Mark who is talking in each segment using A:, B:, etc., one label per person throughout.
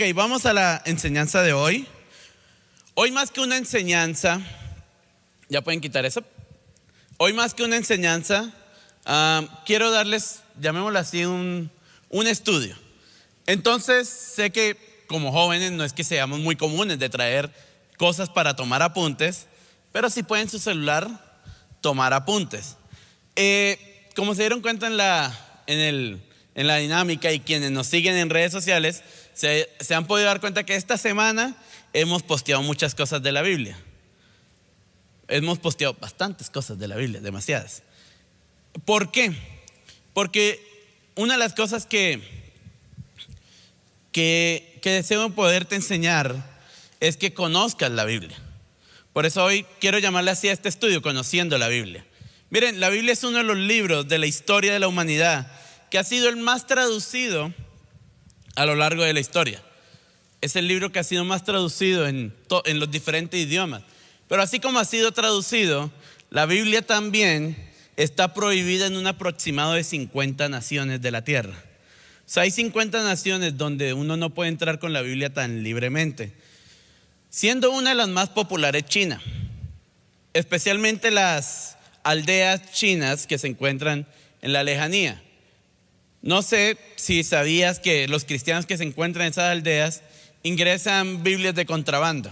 A: Ok, vamos a la enseñanza de hoy. Hoy más que una enseñanza, ya pueden quitar eso. Hoy más que una enseñanza, quiero darles, llamémoslo así, un estudio. Entonces, sé que como jóvenes no es que seamos muy comunes de traer cosas para tomar apuntes, pero si pueden su celular tomar apuntes. Como se dieron cuenta en la dinámica y quienes nos siguen en redes sociales, se han podido dar cuenta que esta semana hemos posteado muchas cosas de la Biblia. Hemos posteado bastantes cosas de la Biblia, demasiadas. ¿Por qué? Porque una de las cosas que deseo poderte enseñar es que conozcas la Biblia. Por eso hoy quiero llamarle así a este estudio, Conociendo la Biblia. Miren, la Biblia es uno de los libros de la historia de la humanidad que ha sido el más traducido a lo largo de la historia. Es el libro que ha sido más traducido en los diferentes idiomas. Pero así como ha sido traducido, la Biblia también está prohibida en un aproximado de 50 naciones de la tierra. O sea, hay 50 naciones donde uno no puede entrar con la Biblia tan libremente. Siendo una de las más populares China, especialmente las aldeas chinas que se encuentran en la lejanía. No sé si sabías que los cristianos que se encuentran en esas aldeas ingresan Biblias de contrabando.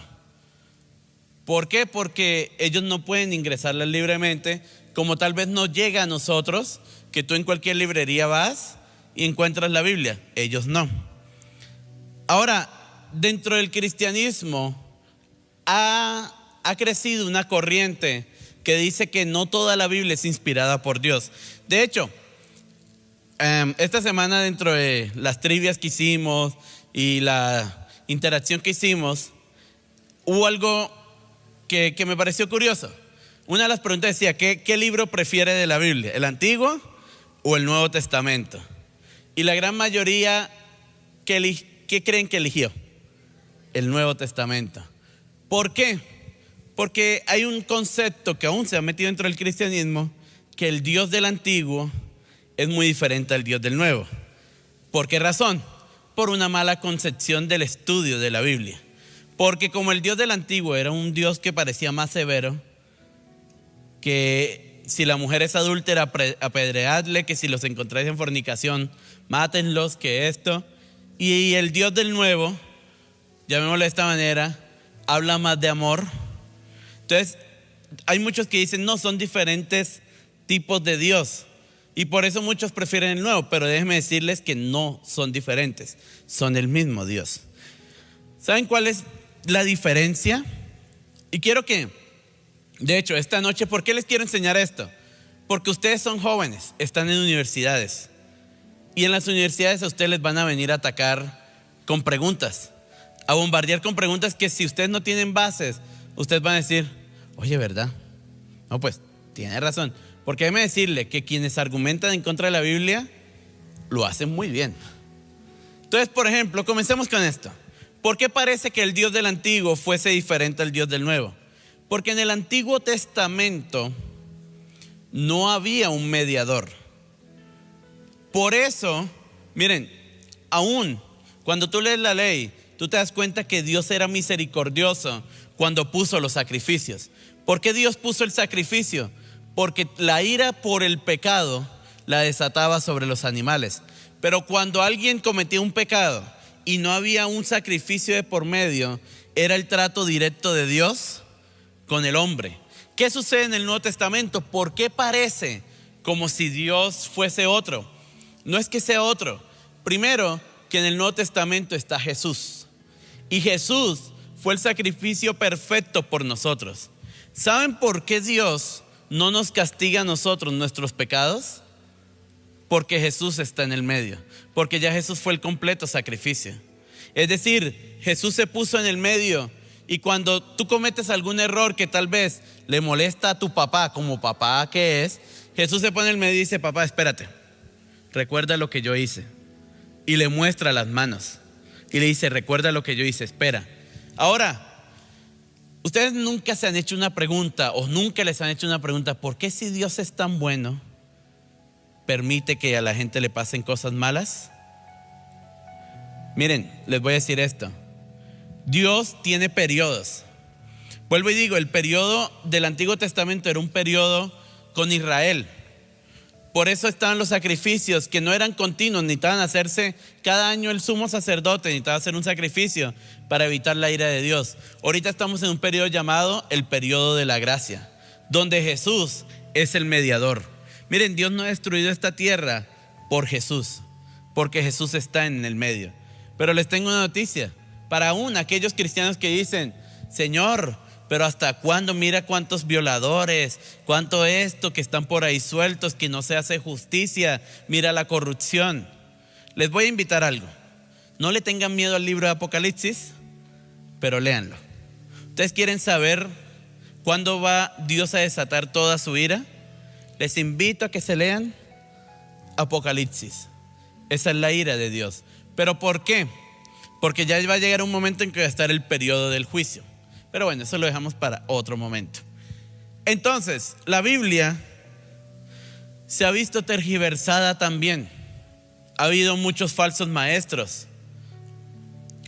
A: ¿Por qué? Porque ellos no pueden ingresarlas libremente, como tal vez no llega a nosotros, que tú en cualquier librería vas y encuentras la Biblia. Ellos no. Ahora, dentro del cristianismo ha crecido una corriente que dice que no toda la Biblia es inspirada por Dios. De hecho, esta semana dentro de las trivias que hicimos y la interacción que hicimos, hubo algo que me pareció curioso. Una de las preguntas decía, ¿qué libro prefiere de la Biblia? ¿El Antiguo o el Nuevo Testamento? Y la gran mayoría, ¿qué creen que eligió? El Nuevo Testamento. ¿Por qué? Porque hay un concepto que aún se ha metido dentro del cristianismo, que el Dios del Antiguo es muy diferente al Dios del Nuevo. ¿Por qué razón? Por una mala concepción del estudio de la Biblia. Porque como el Dios del Antiguo era un Dios que parecía más severo, que si la mujer es adúltera, apedreadle, que si los encontráis en fornicación, mátenlos, que esto. Y el Dios del Nuevo, llamémoslo de esta manera, habla más de amor. Entonces, hay muchos que dicen, no, son diferentes tipos de Dios. Y por eso muchos prefieren el Nuevo, pero déjenme decirles que no son diferentes, son el mismo Dios. ¿Saben cuál es la diferencia? Y quiero que, de hecho, esta noche, ¿por qué les quiero enseñar esto? Porque ustedes son jóvenes, están en universidades. Y en las universidades a ustedes les van a venir a atacar con preguntas, a bombardear con preguntas que si ustedes no tienen bases, ustedes van a decir, oye, ¿verdad? No, pues, tiene razón. Porque déjeme decirle que quienes argumentan en contra de la Biblia lo hacen muy bien. Entonces, por ejemplo, comencemos con esto. ¿Por qué parece que el Dios del Antiguo fuese diferente al Dios del Nuevo? Porque en el Antiguo Testamento no había un mediador. Por eso, miren, aún cuando tú lees la ley, tú te das cuenta que Dios era misericordioso cuando puso los sacrificios. ¿Por qué Dios puso el sacrificio? Porque la ira por el pecado la desataba sobre los animales. Pero cuando alguien cometía un pecado y no había un sacrificio de por medio, era el trato directo de Dios con el hombre. ¿Qué sucede en el Nuevo Testamento? ¿Por qué parece como si Dios fuese otro? No es que sea otro. Primero, que en el Nuevo Testamento está Jesús. Y Jesús fue el sacrificio perfecto por nosotros. ¿Saben por qué Dios no nos castiga a nosotros nuestros pecados? Porque Jesús está en el medio. Porque ya Jesús fue el completo sacrificio. Es decir, Jesús se puso en el medio. Y cuando tú cometes algún error que tal vez le molesta a tu papá, como papá que es, Jesús se pone en el medio y dice, papá, espérate, recuerda lo que yo hice. Y le muestra las manos. Y le dice, recuerda lo que yo hice, espera. Ahora, ustedes nunca se han hecho una pregunta o nunca les han hecho una pregunta, ¿por qué si Dios es tan bueno, permite que a la gente le pasen cosas malas? Miren, les voy a decir esto. Dios tiene periodos. Vuelvo y digo, el periodo del Antiguo Testamento era un periodo con Israel. Por eso estaban los sacrificios que no eran continuos, necesitaban hacerse cada año. El sumo sacerdote necesitaba hacer un sacrificio para evitar la ira de Dios. Ahorita estamos en un periodo llamado el periodo de la gracia, donde Jesús es el mediador. Miren, Dios no ha destruido esta tierra por Jesús, porque Jesús está en el medio. Pero les tengo una noticia para aún aquellos cristianos que dicen: Señor, pero ¿hasta cuándo? Mira cuántos violadores, cuánto esto que están por ahí sueltos, que no se hace justicia, mira la corrupción. Les voy a invitar a algo. No le tengan miedo al libro de Apocalipsis, pero léanlo. ¿Ustedes quieren saber cuándo va Dios a desatar toda su ira? Les invito a que se lean Apocalipsis. Esa es la ira de Dios. ¿Pero por qué? Porque ya va a llegar un momento en que va a estar el periodo del juicio. Pero bueno, eso lo dejamos para otro momento. Entonces, la Biblia se ha visto tergiversada también. Ha habido muchos falsos maestros,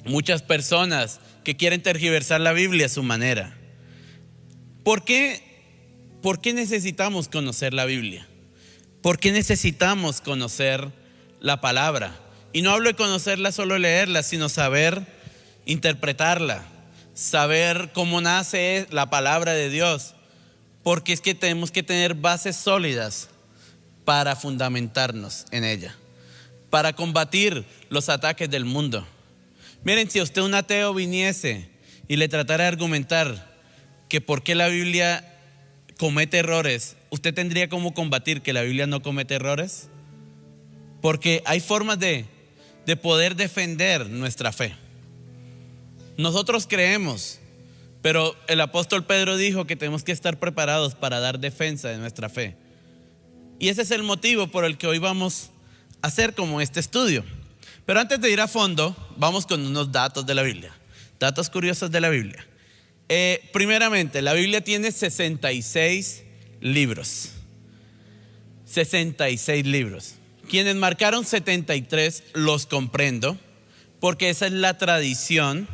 A: muchas personas que quieren tergiversar la Biblia a su manera. ¿Por qué necesitamos conocer la Biblia? ¿Por qué necesitamos conocer la palabra? Y no hablo de conocerla, solo leerla, sino saber interpretarla, saber cómo nace la palabra de Dios, porque es que tenemos que tener bases sólidas para fundamentarnos en ella, para combatir los ataques del mundo. Miren, si a usted un ateo viniese y le tratara de argumentar que por qué la Biblia comete errores, ¿usted tendría cómo combatir que la Biblia no comete errores? Porque hay formas de poder defender nuestra fe. Nosotros creemos, pero el apóstol Pedro dijo que tenemos que estar preparados para dar defensa de nuestra fe. Y ese es el motivo por el que hoy vamos a hacer como este estudio. Pero antes de ir a fondo, vamos con unos datos de la Biblia, datos curiosos de la Biblia. Primeramente, la Biblia tiene 66 libros. 66 libros. Quienes marcaron 73 los comprendo, porque esa es la tradición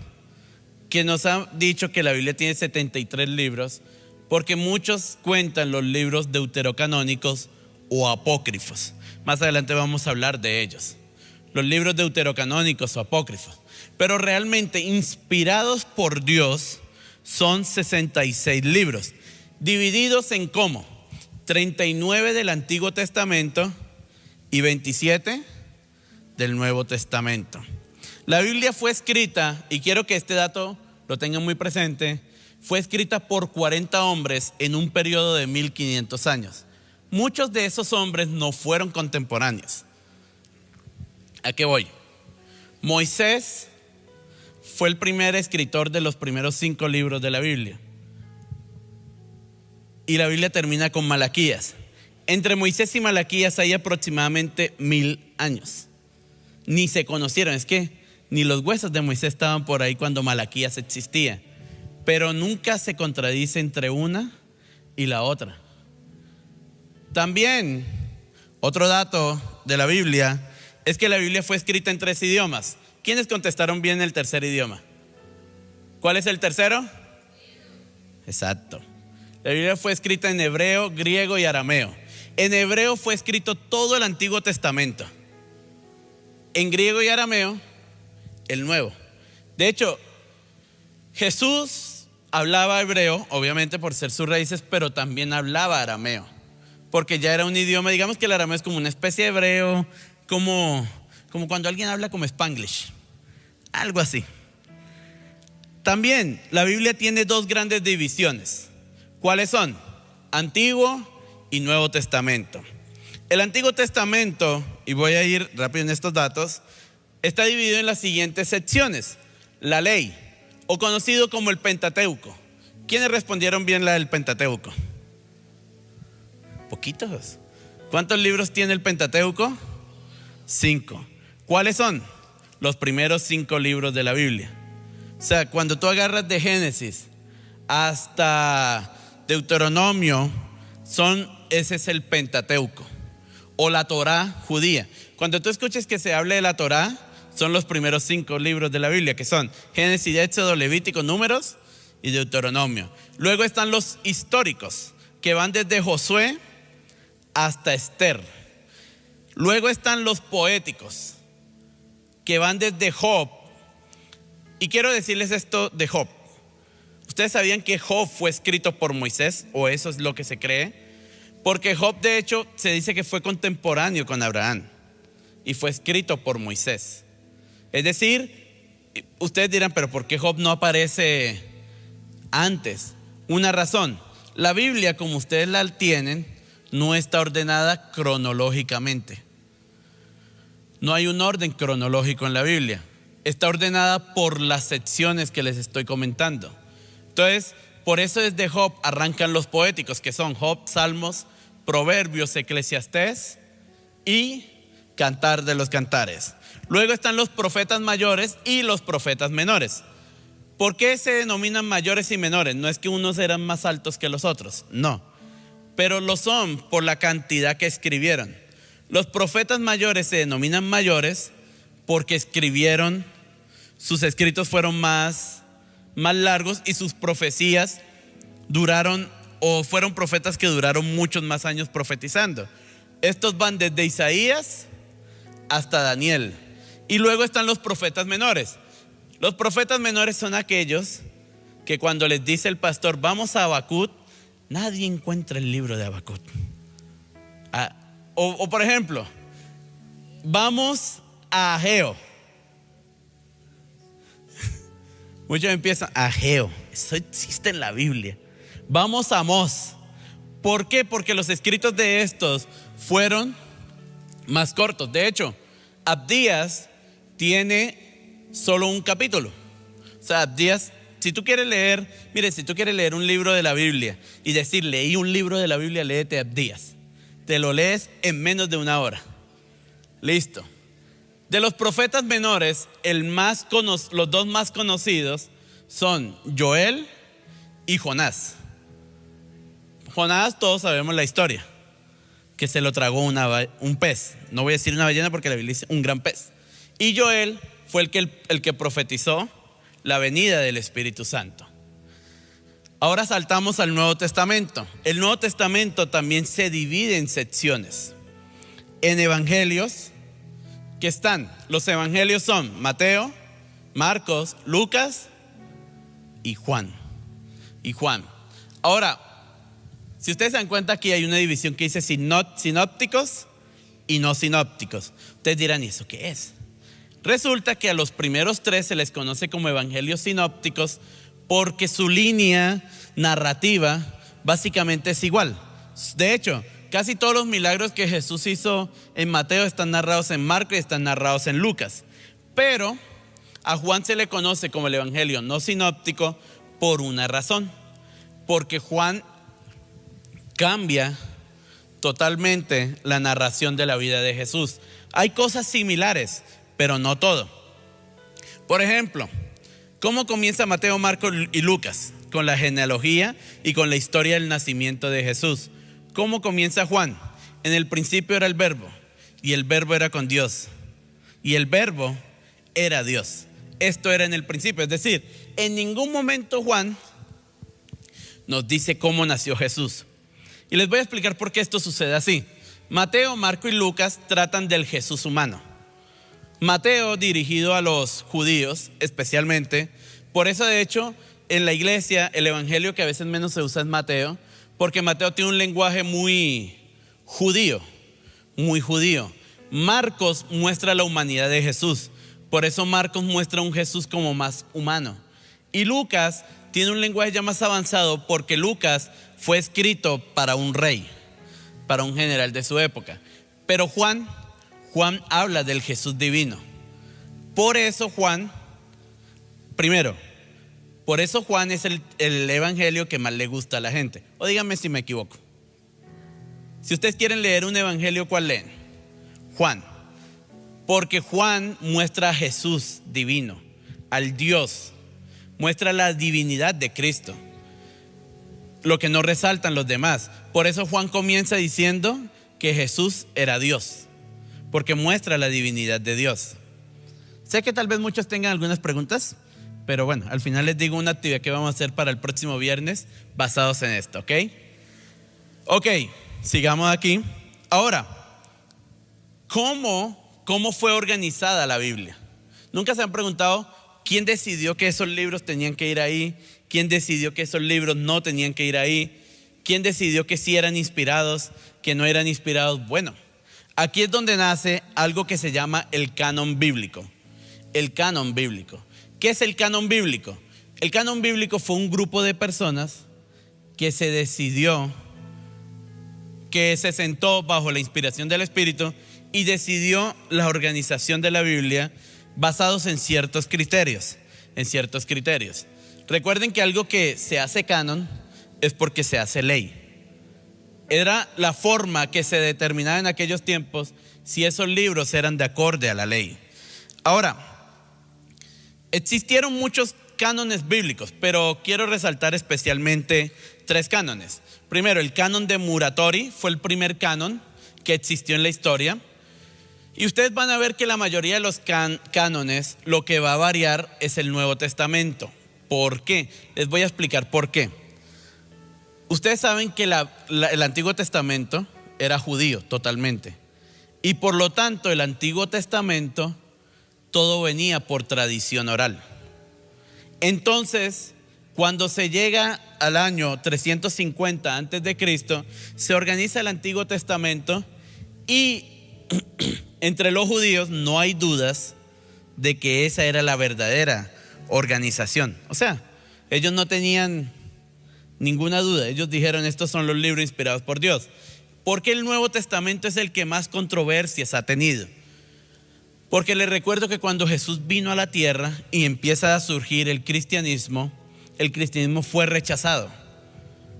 A: que nos ha dicho que la Biblia tiene 73 libros, porque muchos cuentan los libros deuterocanónicos o apócrifos. Más adelante vamos a hablar de ellos, los libros deuterocanónicos o apócrifos. Pero realmente inspirados por Dios son 66 libros, divididos en ¿cómo? 39 del Antiguo Testamento y 27 del Nuevo Testamento. La Biblia fue escrita, y quiero que este dato lo tengan muy presente, fue escrita por 40 hombres en un periodo de 1500 años. Muchos de esos hombres no fueron contemporáneos. ¿A qué voy? Moisés fue el primer escritor de los primeros 5 libros de la Biblia. Y la Biblia termina con Malaquías. Entre Moisés y Malaquías hay aproximadamente 1000 años. Ni se conocieron, es que ni los huesos de Moisés estaban por ahí cuando Malaquías existía. Pero nunca se contradice entre una y la otra. También, otro dato de la Biblia es que la Biblia fue escrita en 3 idiomas. ¿Quiénes contestaron bien el tercer idioma? ¿Cuál es el tercero? Exacto. La Biblia fue escrita en hebreo, griego y arameo. En hebreo fue escrito todo el Antiguo Testamento. En griego y arameo, el Nuevo. De hecho, Jesús hablaba hebreo, obviamente por ser sus raíces, pero también hablaba arameo, porque ya era un idioma. Digamos que el arameo es como una especie de hebreo, como cuando alguien habla como Spanglish, algo así. También la Biblia tiene 2 grandes divisiones. ¿Cuáles son? Antiguo y Nuevo Testamento. El Antiguo Testamento, y voy a ir rápido en estos datos, está dividido en las siguientes secciones. La ley, o conocido como el Pentateuco. ¿Quiénes respondieron bien la del Pentateuco? Poquitos. ¿Cuántos libros tiene el Pentateuco? 5. ¿Cuáles son? Los primeros 5 libros de la Biblia. O sea, cuando tú agarras de Génesis hasta Deuteronomio, ese es el Pentateuco, o la Torá judía. Cuando tú escuches que se hable de la Torá, son los primeros 5 libros de la Biblia, que son Génesis, Éxodo, Levítico, Números y Deuteronomio. Luego están los históricos, que van desde Josué hasta Esther. Luego están los poéticos, que van desde Job. Y quiero decirles esto de Job. ¿Ustedes sabían que Job fue escrito por Moisés? ¿O eso es lo que se cree? Porque Job, de hecho, se dice que fue contemporáneo con Abraham y fue escrito por Moisés. Es decir, ustedes dirán, pero ¿por qué Job no aparece antes? Una razón: la Biblia, como ustedes la tienen, no está ordenada cronológicamente. No hay un orden cronológico en la Biblia. Está ordenada por las secciones que les estoy comentando. Entonces, por eso desde Job arrancan los poéticos, que son Job, Salmos, Proverbios, Eclesiastés y Cantar de los Cantares. Luego están los profetas mayores y los profetas menores. ¿Por qué se denominan mayores y menores? No es que unos eran más altos que los otros, no. Pero lo son por la cantidad que escribieron. Los profetas mayores se denominan mayores porque escribieron, sus escritos fueron más largos y sus profecías duraron, o fueron profetas que duraron muchos más años profetizando. Estos van desde Isaías hasta Daniel. Y luego están los profetas menores. Los profetas menores son aquellos que cuando les dice el pastor, vamos a Habacuc, nadie encuentra el libro de Habacuc. O por ejemplo, vamos a Ageo. Muchos empiezan, Ageo, eso existe en la Biblia. Vamos a Amós. ¿Por qué? Porque los escritos de estos fueron más cortos. De hecho, Abdías tiene solo un capítulo. O sea, Abdías, si tú quieres leer un libro de la Biblia y decir, leí un libro de la Biblia, léete Abdías. Te lo lees en menos de 1 hora. Listo. De los profetas menores, los 2 más conocidos son Joel y Jonás. Jonás, todos sabemos la historia, que se lo tragó un pez. No voy a decir una ballena porque la Biblia dice un gran pez. Y Joel fue el que profetizó la venida del Espíritu Santo. Ahora saltamos al Nuevo Testamento. El Nuevo Testamento también se divide en secciones. En evangelios, ¿qué están? Los evangelios son Mateo, Marcos, Lucas y Juan. Ahora, si ustedes se dan cuenta, aquí hay una división que dice sinópticos y no sinópticos. Ustedes dirán, ¿y eso qué es? Resulta que a los primeros 3 se les conoce como evangelios sinópticos porque su línea narrativa básicamente es igual. De hecho, casi todos los milagros que Jesús hizo en Mateo están narrados en Marcos y están narrados en Lucas. Pero a Juan se le conoce como el evangelio no sinóptico por una razón. Porque Juan cambia totalmente la narración de la vida de Jesús. Hay cosas similares, pero no todo. Por ejemplo, ¿cómo comienza Mateo, Marcos y Lucas? Con la genealogía y con la historia del nacimiento de Jesús. ¿Cómo comienza Juan? En el principio era el verbo, y el verbo era con Dios, y el verbo era Dios. Esto era en el principio, es decir, en ningún momento Juan nos dice cómo nació Jesús. Y les voy a explicar por qué esto sucede así. Mateo, Marcos y Lucas tratan del Jesús humano. Mateo dirigido a los judíos especialmente. Por eso, de hecho, en la iglesia el evangelio que a veces menos se usa es Mateo, porque Mateo tiene un lenguaje muy judío. Marcos muestra la humanidad de Jesús. Por eso Marcos muestra un Jesús como más humano. Y Lucas tiene un lenguaje ya más avanzado porque Lucas fue escrito para un rey, para un general de su época. Pero Juan habla del Jesús divino. Por eso Juan es el evangelio que más le gusta a la gente. O díganme si me equivoco. Si ustedes quieren leer un evangelio, ¿cuál leen? Juan. Porque Juan muestra a Jesús divino, al Dios. Muestra la divinidad de Cristo, lo que no resaltan los demás. Por eso Juan comienza diciendo que Jesús era Dios, porque muestra la divinidad de Dios. Sé que tal vez muchos tengan algunas preguntas, pero bueno, al final les digo una actividad que vamos a hacer para el próximo viernes basados en esto, ¿ok? Ok, sigamos aquí. Ahora, ¿cómo fue organizada la Biblia? ¿Nunca se han preguntado quién decidió que esos libros tenían que ir ahí? ¿Quién decidió que esos libros no tenían que ir ahí? ¿Quién decidió que sí eran inspirados, que no eran inspirados? Bueno, aquí es donde nace algo que se llama el canon bíblico. El canon bíblico. ¿Qué es el canon bíblico? El canon bíblico fue un grupo de personas que se decidió, que se sentó bajo la inspiración del Espíritu y decidió la organización de la Biblia basados en ciertos criterios. Recuerden que algo que se hace canon es porque se hace ley. Era la forma que se determinaba en aquellos tiempos si esos libros eran de acorde a la ley. Ahora, existieron muchos cánones bíblicos, pero quiero resaltar especialmente 3 cánones. Primero, el canon de Muratori fue el primer canon que existió en la historia. Y ustedes van a ver que la mayoría de los cánones, lo que va a variar es el Nuevo Testamento. ¿Por qué? Les voy a explicar por qué. Ustedes saben que el Antiguo Testamento era judío totalmente. Y por lo tanto, el Antiguo Testamento todo venía por tradición oral. Entonces, cuando se llega al año 350 antes de Cristo, se organiza el Antiguo Testamento y entre los judíos no hay dudas de que esa era la verdadera organización. O sea, ellos no tenían ninguna duda. Ellos dijeron: estos son los libros inspirados por Dios. Porque el Nuevo Testamento es el que más controversias ha tenido. Porque les recuerdo que cuando Jesús vino a la tierra y empieza a surgir el cristianismo fue rechazado.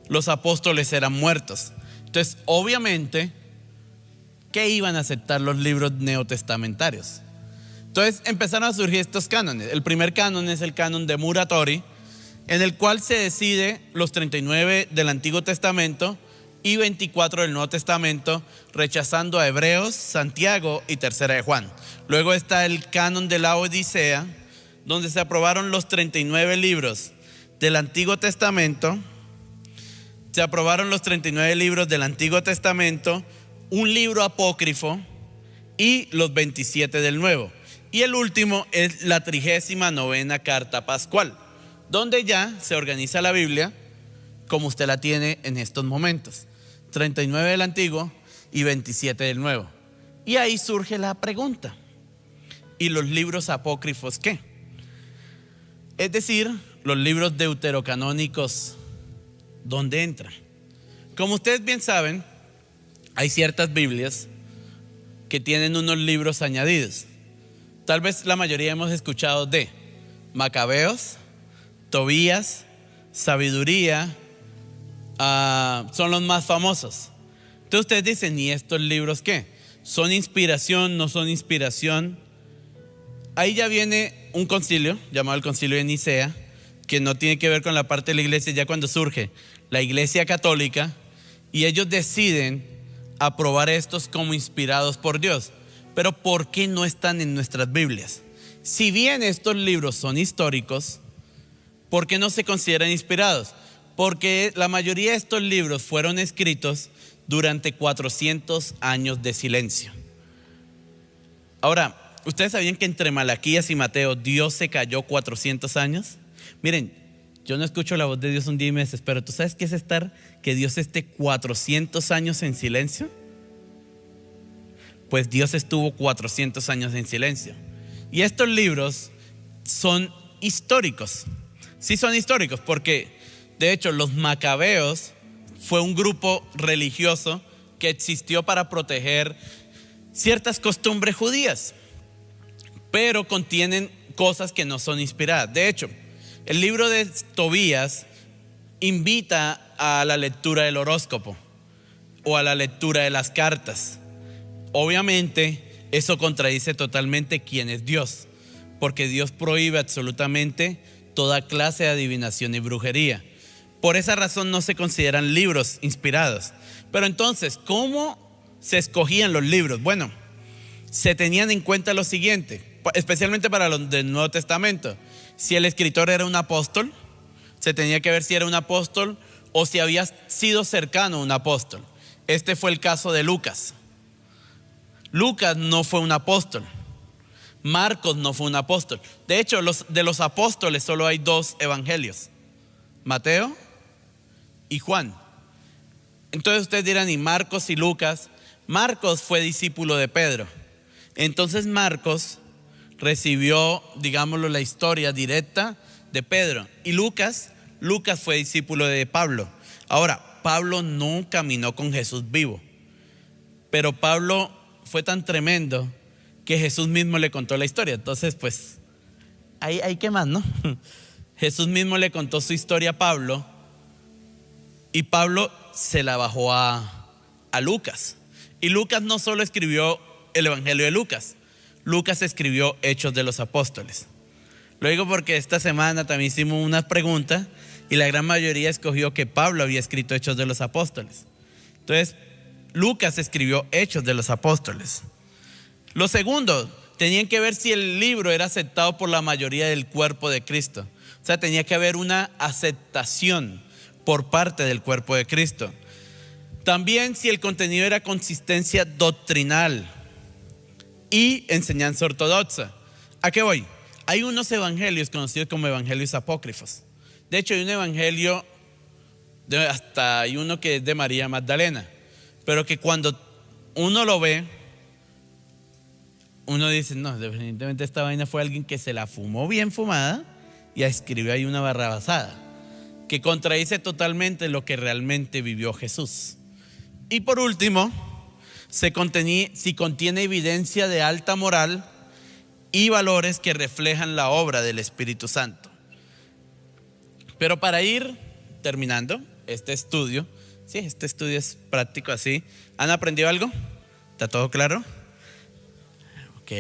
A: Los apóstoles eran muertos. Entonces, obviamente, ¿qué iban a aceptar los libros neotestamentarios? Entonces empezaron a surgir estos cánones. El primer canon es el canon de Muratori, en el cual se decide los 39 del Antiguo Testamento y 24 del Nuevo Testamento, rechazando a Hebreos, Santiago y Tercera de Juan. Luego está el canon de la Odisea, donde se aprobaron los 39 libros del Antiguo Testamento. Se aprobaron los 39 libros del Antiguo Testamento, un libro apócrifo y los 27 del Nuevo. Y el último es la 39ª carta pascual, donde ya se organiza la Biblia como usted la tiene en estos momentos. 39 del Antiguo y 27 del Nuevo. Y ahí surge la pregunta: ¿y los libros apócrifos qué? Es decir, los libros deuterocanónicos, ¿dónde entran? Como ustedes bien saben, hay ciertas Biblias que tienen unos libros añadidos. Tal vez la mayoría hemos escuchado de Macabeos, Tobías, Sabiduría, son los más famosos. Entonces ustedes dicen: ¿y estos libros qué? ¿Son inspiración? ¿No son inspiración? Ahí ya viene un concilio llamado el Concilio de Nicea, que no tiene que ver con la parte de la iglesia. Ya cuando surge la Iglesia Católica y ellos deciden aprobar estos como inspirados por Dios. Pero ¿por qué no están en nuestras Biblias? Si bien estos libros son históricos, ¿por qué no se consideran inspirados? Porque la mayoría de estos libros fueron escritos durante 400 años de silencio. Ahora, ¿ustedes sabían que entre Malaquías y Mateo Dios se calló 400 años? Miren, yo no escucho la voz de Dios un día y me desespero. ¿Tú sabes qué es que Dios esté 400 años en silencio? Pues Dios estuvo 400 años en silencio. Y estos libros son históricos. Sí, son históricos porque de hecho los macabeos fue un grupo religioso que existió para proteger ciertas costumbres judías, pero contienen cosas que no son inspiradas. De hecho, el libro de Tobías invita a la lectura del horóscopo o a la lectura de las cartas. Obviamente eso contradice totalmente quién es Dios, porque Dios prohíbe absolutamente toda clase de adivinación y brujería. Por esa razón no se consideran libros inspirados. Pero entonces, ¿cómo se escogían los libros? Bueno, se tenían en cuenta lo siguiente: especialmente para los del Nuevo Testamento. Si el escritor era un apóstol, se tenía que ver si era un apóstol o si había sido cercano a un apóstol. Este fue el caso de Lucas. Lucas no fue un apóstol. Marcos no fue un apóstol. De hecho, de los apóstoles solo hay 2 evangelios: Mateo y Juan. Entonces ustedes dirán, ¿y Marcos y Lucas? Marcos fue discípulo de Pedro. Entonces Marcos recibió, digámoslo, la historia directa de Pedro. Y Lucas fue discípulo de Pablo. Ahora, Pablo no caminó con Jesús vivo, pero Pablo fue tan tremendo que Jesús mismo le contó la historia. Entonces, pues, hay que más, ¿no? Jesús mismo le contó su historia a Pablo y Pablo se la bajó a Lucas. Y Lucas no solo escribió el Evangelio de Lucas, Lucas escribió Hechos de los Apóstoles. Lo digo porque esta semana también hicimos unas preguntas y la gran mayoría escogió que Pablo había escrito Hechos de los Apóstoles. Entonces, Lucas escribió Hechos de los Apóstoles. Lo segundo, tenían que ver si el libro era aceptado por la mayoría del cuerpo de Cristo. O sea, tenía que haber una aceptación por parte del cuerpo de Cristo. También si el contenido era consistencia doctrinal y enseñanza ortodoxa. ¿A qué voy? Hay unos evangelios conocidos como evangelios apócrifos. De hecho, hay un evangelio, hasta hay uno que es de María Magdalena, pero que cuando uno lo ve, uno dice, no, definitivamente esta vaina fue alguien que se la fumó bien fumada y escribió ahí una barrabasada que contradice totalmente lo que realmente vivió Jesús. Y por último, si contiene evidencia de alta moral y valores que reflejan la obra del Espíritu Santo. Pero para ir terminando este estudio, sí, este estudio es práctico así. ¿Han aprendido algo? ¿Está todo claro? Ok.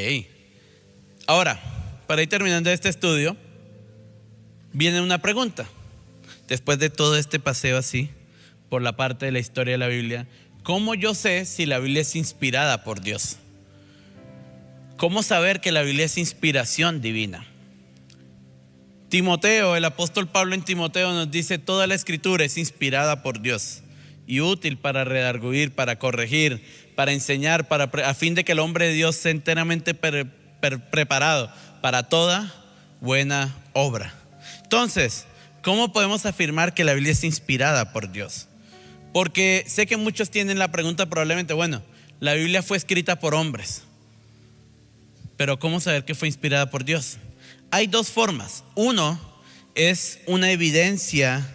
A: Ahora, para ir terminando este estudio, viene una pregunta. Después de todo este paseo así, por la parte de la historia de la Biblia, ¿cómo yo sé si la Biblia es inspirada por Dios? ¿Cómo saber que la Biblia es inspiración divina? Timoteo, el apóstol Pablo en Timoteo nos dice: toda la escritura es inspirada por Dios y útil para redarguir, para corregir, para enseñar, a fin de que el hombre de Dios sea enteramente preparado para toda buena obra. Entonces, ¿cómo podemos afirmar que la Biblia es inspirada por Dios? Porque sé que muchos tienen la pregunta probablemente, bueno, la Biblia fue escrita por hombres, pero ¿cómo saber que fue inspirada por Dios? Hay 2 formas. Uno es una evidencia,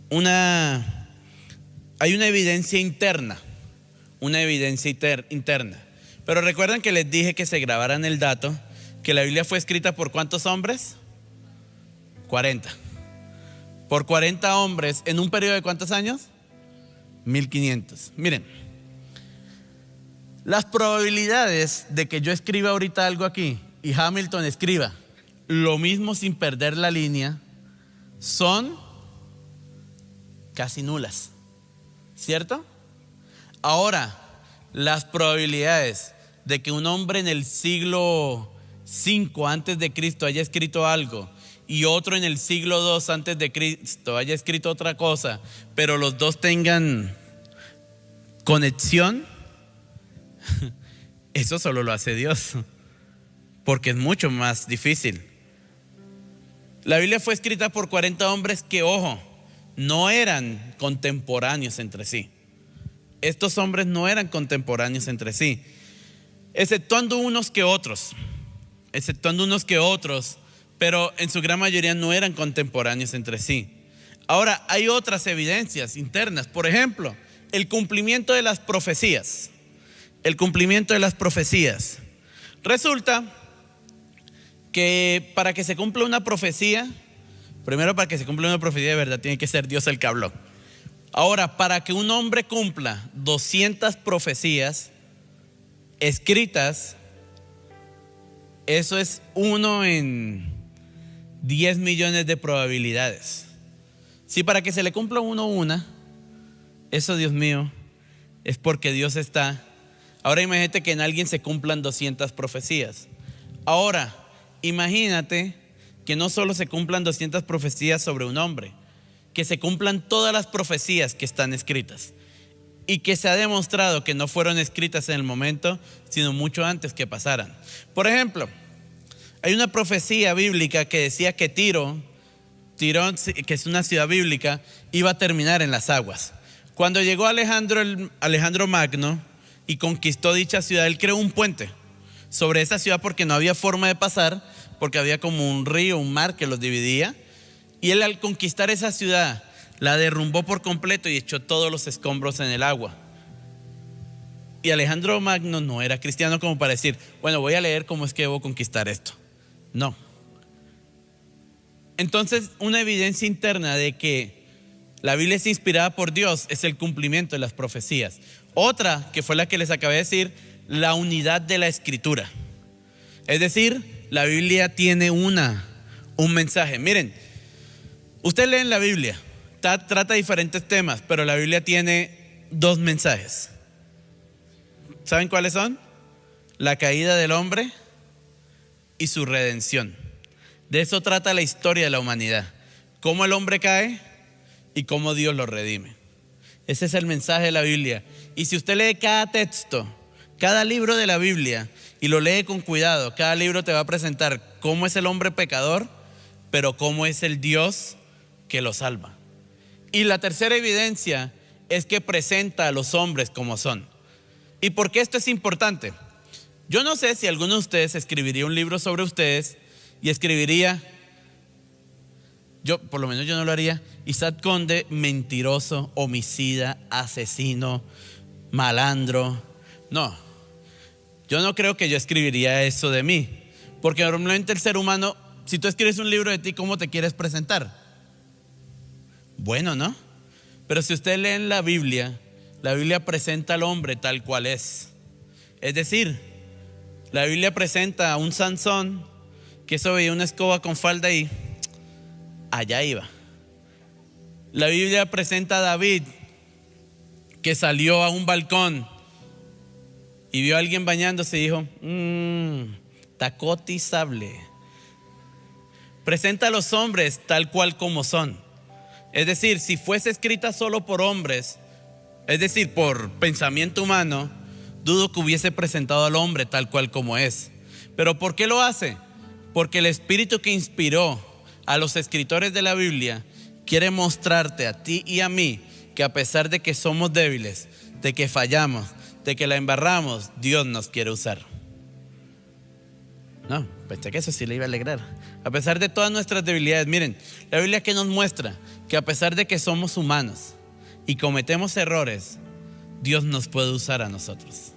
A: hay una evidencia interna, Pero recuerdan que les dije que se grabaran el dato, que la Biblia fue escrita por ¿cuántos hombres? 40. Por 40 hombres en un periodo de ¿cuántos años? 1500. Miren, las probabilidades de que yo escriba ahorita algo aquí y Hamilton escriba lo mismo sin perder la línea son casi nulas, ¿cierto? Ahora, las probabilidades de que un hombre en el siglo 5 antes de Cristo haya escrito algo y otro en el siglo 2 antes de Cristo haya escrito otra cosa, pero los dos tengan conexión, eso solo lo hace Dios, porque es mucho más difícil. La Biblia fue escrita por 40 hombres que, ojo, no eran contemporáneos entre sí. Estos hombres no eran contemporáneos entre sí, exceptuando unos que otros, pero en su gran mayoría no eran contemporáneos entre sí. Ahora, hay otras evidencias internas. Por ejemplo, el cumplimiento de las profecías. Resulta que para que se cumpla una profecía, primero, para que se cumpla una profecía de verdad, tiene que ser Dios el que habló. Ahora, para que un hombre cumpla 200 profecías escritas, eso es 1 en 10 millones de probabilidades. Si para que se le cumpla una, eso, Dios mío, es porque Dios está. Ahora imagínate que en alguien se cumplan 200 profecías. Ahora, imagínate que no solo se cumplan 200 profecías sobre un hombre, que se cumplan todas las profecías que están escritas y que se ha demostrado que no fueron escritas en el momento, sino mucho antes que pasaran. Por ejemplo, hay una profecía bíblica que decía que Tiro, que es una ciudad bíblica, iba a terminar en las aguas. Cuando llegó Alejandro Magno y conquistó dicha ciudad, él creó un puente sobre esa ciudad porque no había forma de pasar, porque había como un río, un mar que los dividía. Y él, al conquistar esa ciudad, la derrumbó por completo y echó todos los escombros en el agua. Y Alejandro Magno no era cristiano como para decir, bueno, voy a leer cómo es que debo conquistar esto. No. Entonces, una evidencia interna de que la Biblia es inspirada por Dios es el cumplimiento de las profecías. Otra, que fue la que les acabé de decir, la unidad de la escritura. Es decir, la Biblia tiene un mensaje. Miren, usted lee en la Biblia, trata diferentes temas, pero la Biblia tiene 2 mensajes. ¿Saben cuáles son? La caída del hombre y su redención. De eso trata la historia de la humanidad. Cómo el hombre cae y cómo Dios lo redime. Ese es el mensaje de la Biblia. Y si usted lee cada texto, cada libro de la Biblia, y lo lee con cuidado, cada libro te va a presentar cómo es el hombre pecador, pero cómo es el Dios que lo salva. Y la tercera evidencia es que presenta a los hombres como son. ¿Y por qué esto es importante? Yo no sé si alguno de ustedes escribiría un libro sobre ustedes y escribiría, por lo menos yo no lo haría, Isaac Conde, mentiroso, homicida, asesino, malandro. No, yo no creo que yo escribiría eso de mí, porque normalmente el ser humano, si tú escribes un libro de ti, ¿cómo te quieres presentar? Bueno, ¿no? Pero si usted lee en la Biblia presenta al hombre tal cual es. Es decir, la Biblia presenta a un Sansón que eso veía una escoba con falda y allá iba. La Biblia presenta a David que salió a un balcón y vio a alguien bañándose y dijo, está cotizable. Presenta a los hombres tal cual como son. Es decir, si fuese escrita solo por hombres, es decir, por pensamiento humano, dudo que hubiese presentado al hombre tal cual como es. ¿Pero por qué lo hace? Porque el espíritu que inspiró a los escritores de la Biblia quiere mostrarte a ti y a mí que a pesar de que somos débiles, de que fallamos, de que la embarramos, Dios nos quiere usar. No, pensé que eso sí le iba a alegrar. A pesar de todas nuestras debilidades, miren, la Biblia que nos muestra que a pesar de que somos humanos y cometemos errores, Dios nos puede usar a nosotros.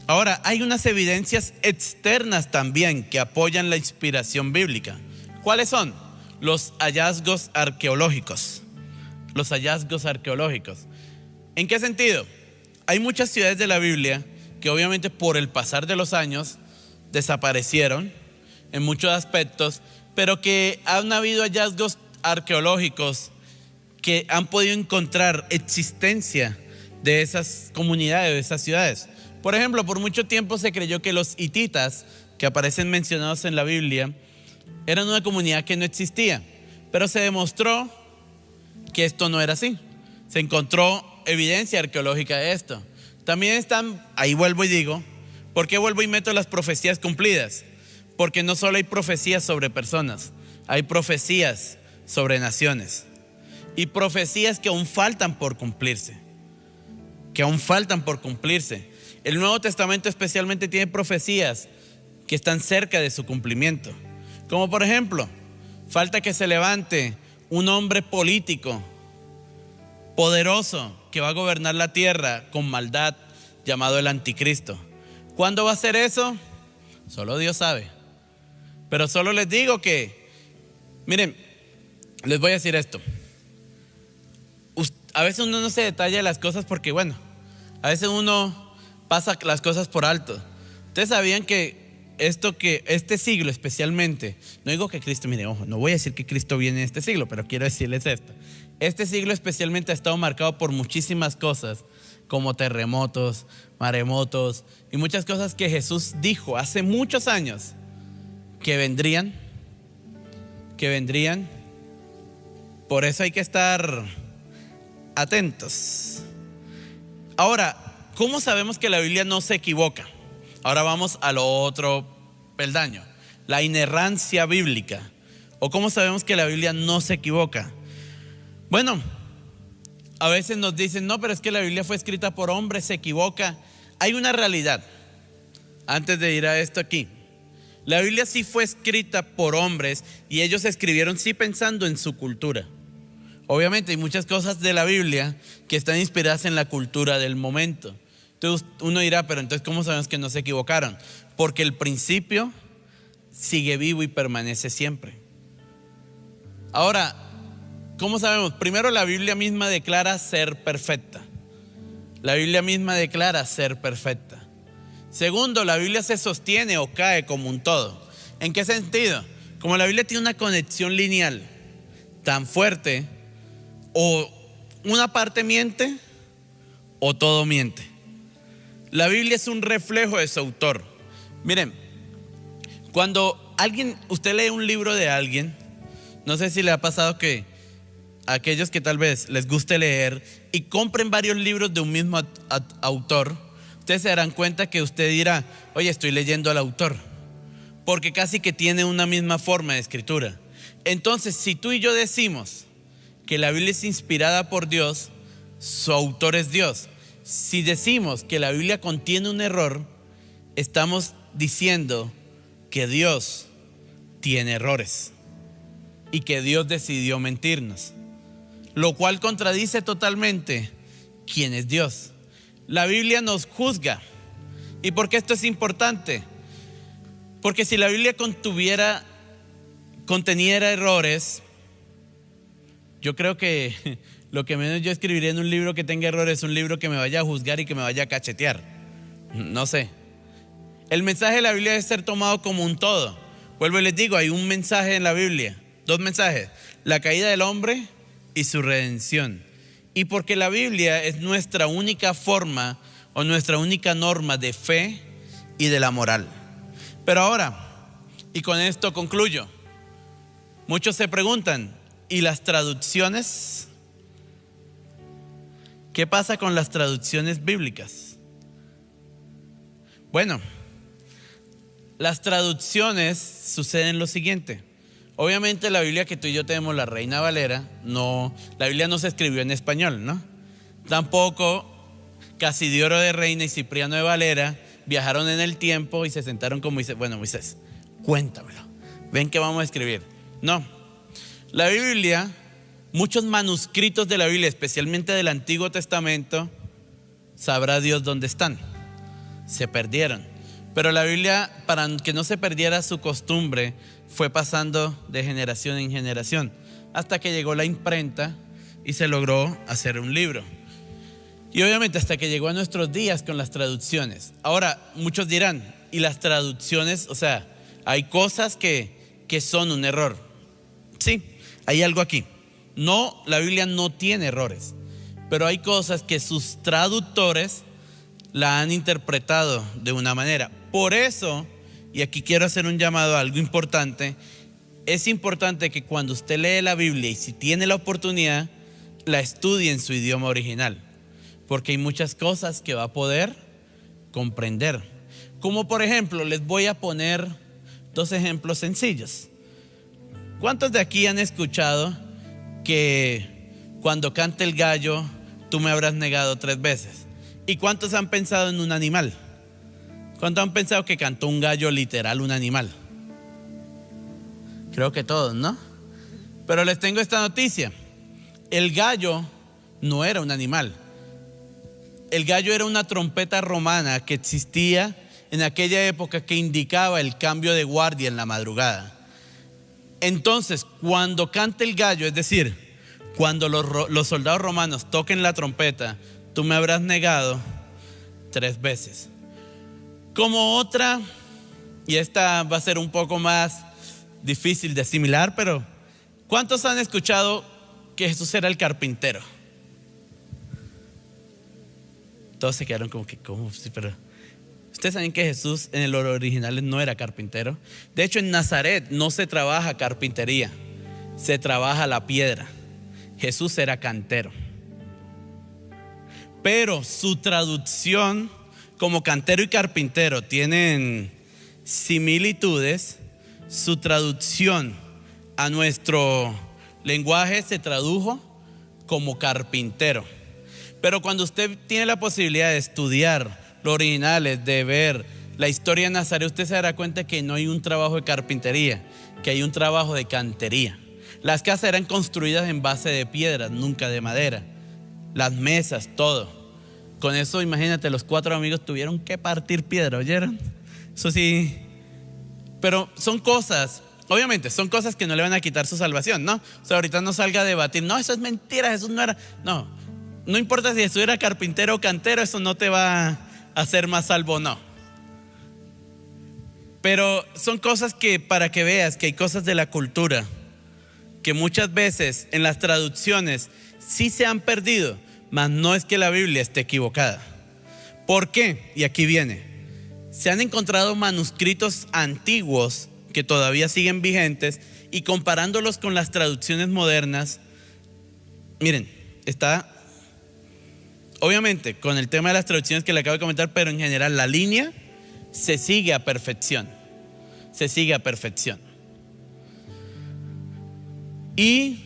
A: Ahora, hay unas evidencias externas también que apoyan la inspiración bíblica. ¿Cuáles son? Los hallazgos arqueológicos. Los hallazgos arqueológicos. ¿En qué sentido? Hay muchas ciudades de la Biblia que obviamente por el pasar de los años desaparecieron en muchos aspectos, pero que han habido hallazgos arqueológicos que han podido encontrar existencia de esas comunidades, de esas ciudades. Por ejemplo, por mucho tiempo se creyó que los hititas, que aparecen mencionados en la Biblia, eran una comunidad que no existía, pero se demostró que esto no era así. Se encontró evidencia arqueológica de esto. También están, ahí vuelvo y digo, ¿por qué vuelvo y meto las profecías cumplidas? Porque no solo hay profecías sobre personas, hay profecías sobre naciones y profecías que aún faltan por cumplirse. El Nuevo Testamento especialmente tiene profecías que están cerca de su cumplimiento. Como por ejemplo, falta que se levante un hombre político poderoso que va a gobernar la tierra con maldad, llamado el anticristo. ¿Cuándo va a ser eso? Solo Dios sabe. Pero solo les digo que, miren, les voy a decir esto. A veces uno no se detalla las cosas porque, bueno, a veces uno pasa las cosas por alto. Ustedes sabían que este siglo especialmente, no digo que Cristo, mire, ojo, no voy a decir que Cristo viene en este siglo, pero quiero decirles esto. Este siglo especialmente ha estado marcado por muchísimas cosas como terremotos, maremotos y muchas cosas que Jesús dijo hace muchos años que vendrían. Por eso hay que estar atentos. Ahora, ¿cómo sabemos que la Biblia no se equivoca? Ahora vamos a lo otro peldaño, la inerrancia bíblica. ¿O cómo sabemos que la Biblia no se equivoca? Bueno, a veces nos dicen, no, pero es que la Biblia fue escrita por hombres, se equivoca. Hay una realidad, antes de ir a esto aquí. La Biblia sí fue escrita por hombres y ellos escribieron sí pensando en su cultura. Obviamente hay muchas cosas de la Biblia que están inspiradas en la cultura del momento. Entonces uno dirá, pero entonces ¿cómo sabemos que no se equivocaron? Porque el principio sigue vivo y permanece siempre. Ahora, ¿cómo sabemos? Primero, la Biblia misma declara ser perfecta. La Biblia misma declara ser perfecta. Segundo, la Biblia se sostiene o cae como un todo. ¿En qué sentido? Como la Biblia tiene una conexión lineal tan fuerte, o una parte miente o todo miente. La Biblia es un reflejo de su autor. Miren, cuando usted lee un libro de alguien, no sé si le ha pasado que a aquellos que tal vez les guste leer y compren varios libros de un mismo autor, ustedes se darán cuenta que usted dirá, oye, estoy leyendo al autor, porque casi que tiene una misma forma de escritura. Entonces, si tú y yo decimos que la Biblia es inspirada por Dios, su autor es Dios. Si decimos que la Biblia contiene un error, estamos diciendo que Dios tiene errores y que Dios decidió mentirnos, lo cual contradice totalmente quién es Dios. La Biblia nos juzga. ¿Y por qué esto es importante? Porque si la Biblia conteniera errores, yo creo que lo que menos yo escribiría en un libro que tenga errores es un libro que me vaya a juzgar y que me vaya a cachetear. No sé. El mensaje de la Biblia debe ser tomado como un todo. Vuelvo y les digo, hay un mensaje en la Biblia, dos mensajes: la caída del hombre y su redención. Y porque la Biblia es nuestra única forma o nuestra única norma de fe y de la moral. Pero ahora, y con esto concluyo, muchos se preguntan, ¿y las traducciones? ¿Qué pasa con las traducciones bíblicas? Bueno, las traducciones suceden lo siguiente. Obviamente la Biblia que tú y yo tenemos, la Reina Valera, la Biblia no se escribió en español, ¿no? Tampoco Casidioro de Reina y Cipriano de Valera viajaron en el tiempo y se sentaron con Moisés. Bueno, Moisés, cuéntamelo. Ven que vamos a escribir. No. La Biblia, muchos manuscritos de la Biblia, especialmente del Antiguo Testamento, sabrá Dios dónde están. Se perdieron. Pero la Biblia, para que no se perdiera su costumbre, fue pasando de generación en generación hasta que llegó la imprenta y se logró hacer un libro. Y obviamente hasta que llegó a nuestros días con las traducciones. Ahora, muchos dirán, ¿y las traducciones? O sea, hay cosas que son un error. Sí, hay algo aquí. No, la Biblia no tiene errores, pero hay cosas que sus traductores la han interpretado de una manera. Por eso, y aquí quiero hacer un llamado a algo importante, es importante que cuando usted lee la Biblia y si tiene la oportunidad, la estudie en su idioma original, porque hay muchas cosas que va a poder comprender. Como por ejemplo, les voy a poner dos ejemplos sencillos. ¿Cuántos de aquí han escuchado que cuando cante el gallo, tú me habrás negado 3 veces? ¿Y cuántos han pensado en un animal? ¿Cuántos han pensado que cantó un gallo literal, un animal? Creo que todos, ¿no? Pero les tengo esta noticia. El gallo no era un animal. El gallo era una trompeta romana que existía en aquella época que indicaba el cambio de guardia en la madrugada. Entonces, cuando cante el gallo, es decir, cuando los soldados romanos toquen la trompeta, tú me habrás negado 3 veces. Como otra, y esta va a ser un poco más difícil de asimilar, pero ¿cuántos han escuchado que Jesús era el carpintero? Todos se quedaron como que, ¿cómo? Sí, pero ustedes saben que Jesús en el original no era carpintero. De hecho, en Nazaret no se trabaja carpintería, se trabaja la piedra. Jesús era cantero. Pero su traducción, como cantero y carpintero tienen similitudes, su traducción a nuestro lenguaje se tradujo como carpintero. Pero cuando usted tiene la posibilidad de estudiar los originales, de ver la historia de Nazaret, usted se dará cuenta que no hay un trabajo de carpintería, que hay un trabajo de cantería. Las casas eran construidas en base de piedras, nunca de madera. Las mesas, todo. Con eso, imagínate, los 4 amigos tuvieron que partir piedra, ¿oyeron? Eso sí. Pero son cosas, obviamente, son cosas que no le van a quitar su salvación, ¿no? O sea, ahorita no salga a debatir, no, eso es mentira, Jesús no era. No importa si Jesús era carpintero o cantero, eso no te va a hacer más salvo o no. Pero son cosas que, para que veas que hay cosas de la cultura que muchas veces en las traducciones sí se han perdido, mas no es que la Biblia esté equivocada. ¿Por qué? Y aquí viene. Se han encontrado manuscritos antiguos que todavía siguen vigentes, y comparándolos con las traducciones modernas, miren, está obviamente con el tema de las traducciones que le acabo de comentar, pero en general la línea se sigue a perfección. Se sigue a perfección. Y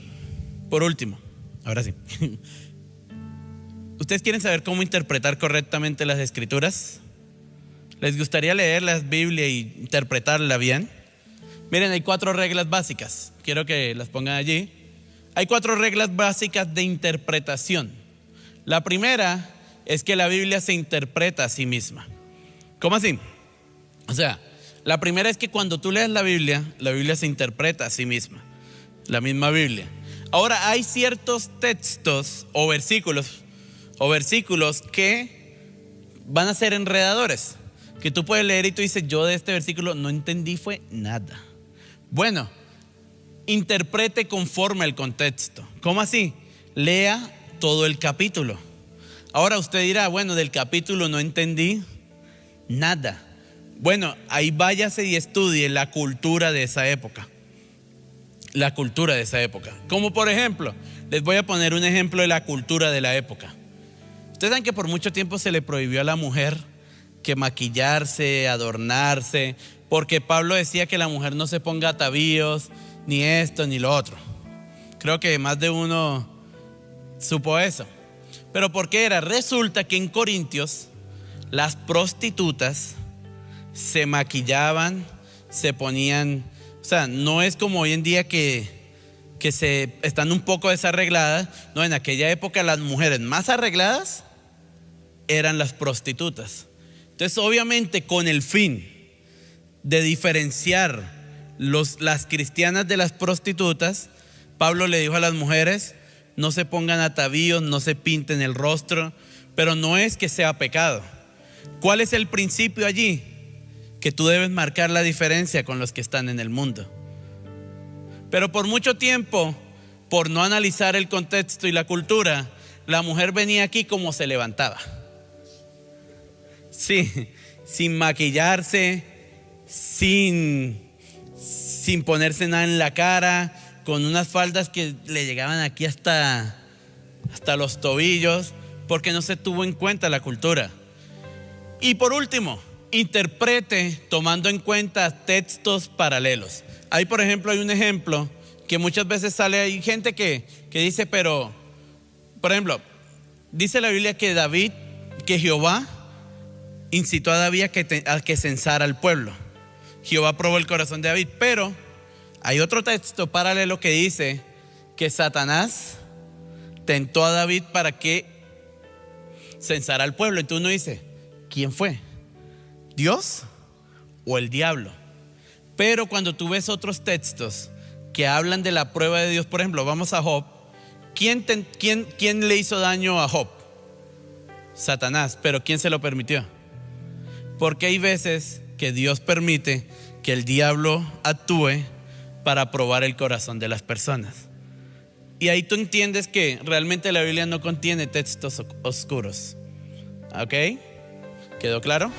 A: por último, ahora sí, ¿ustedes quieren saber cómo interpretar correctamente las escrituras? ¿Les gustaría leer la Biblia y interpretarla bien? Miren, hay 4 reglas básicas. Quiero que las pongan allí. Hay 4 reglas básicas de interpretación. La primera es que la Biblia se interpreta a sí misma. ¿Cómo así? O sea, la primera es que cuando tú lees la Biblia se interpreta a sí misma. La misma Biblia. Ahora, hay ciertos textos o versículos que van a ser enredadores, que tú puedes leer y tú dices, yo de este versículo no entendí fue nada. Bueno, interprete conforme al contexto. ¿Cómo así? Lea todo el capítulo. Ahora usted dirá, bueno, del capítulo no entendí nada. Bueno, ahí váyase y estudie la cultura de esa época. La cultura de esa época. Como por ejemplo, les voy a poner un ejemplo de la cultura de la época. Ustedes saben que por mucho tiempo se le prohibió a la mujer que maquillarse, adornarse, porque Pablo decía que la mujer no se ponga atavíos, ni esto, ni lo otro. Creo que más de uno supo eso. Pero ¿por qué era? Resulta que en Corintios las prostitutas se maquillaban, se ponían, o sea, no es como hoy en día que se están un poco desarregladas. No, en aquella época las mujeres más arregladas eran las prostitutas. Entonces, obviamente, con el fin de diferenciar las cristianas de las prostitutas, Pablo le dijo a las mujeres, no se pongan atavíos, no se pinten el rostro, pero no es que sea pecado. ¿Cuál es el principio allí? Que tú debes marcar la diferencia con los que están en el mundo. Pero por mucho tiempo, por no analizar el contexto y la cultura, la mujer venía aquí como se levantaba. Sí, sin maquillarse, sin ponerse nada en la cara, con unas faldas que le llegaban aquí hasta los tobillos, porque no se tuvo en cuenta la cultura. Y por último, interprete tomando en cuenta textos paralelos. Ahí, por ejemplo, hay un ejemplo que muchas veces sale, hay gente que dice, pero, por ejemplo, dice la Biblia que Jehová incitó a David a que censara al pueblo. Jehová probó el corazón de David, pero hay otro texto paralelo que dice que Satanás tentó a David para que censara al pueblo. Entonces uno dice, ¿quién fue? ¿Dios o el diablo? Pero cuando tú ves otros textos que hablan de la prueba de Dios, por ejemplo, vamos a Job. ¿Quién le hizo daño a Job? Satanás. ¿Pero quién se lo permitió? Porque hay veces que Dios permite que el diablo actúe para probar el corazón de las personas. Y ahí tú entiendes que realmente la Biblia no contiene textos oscuros. ¿Ok? ¿Quedó claro?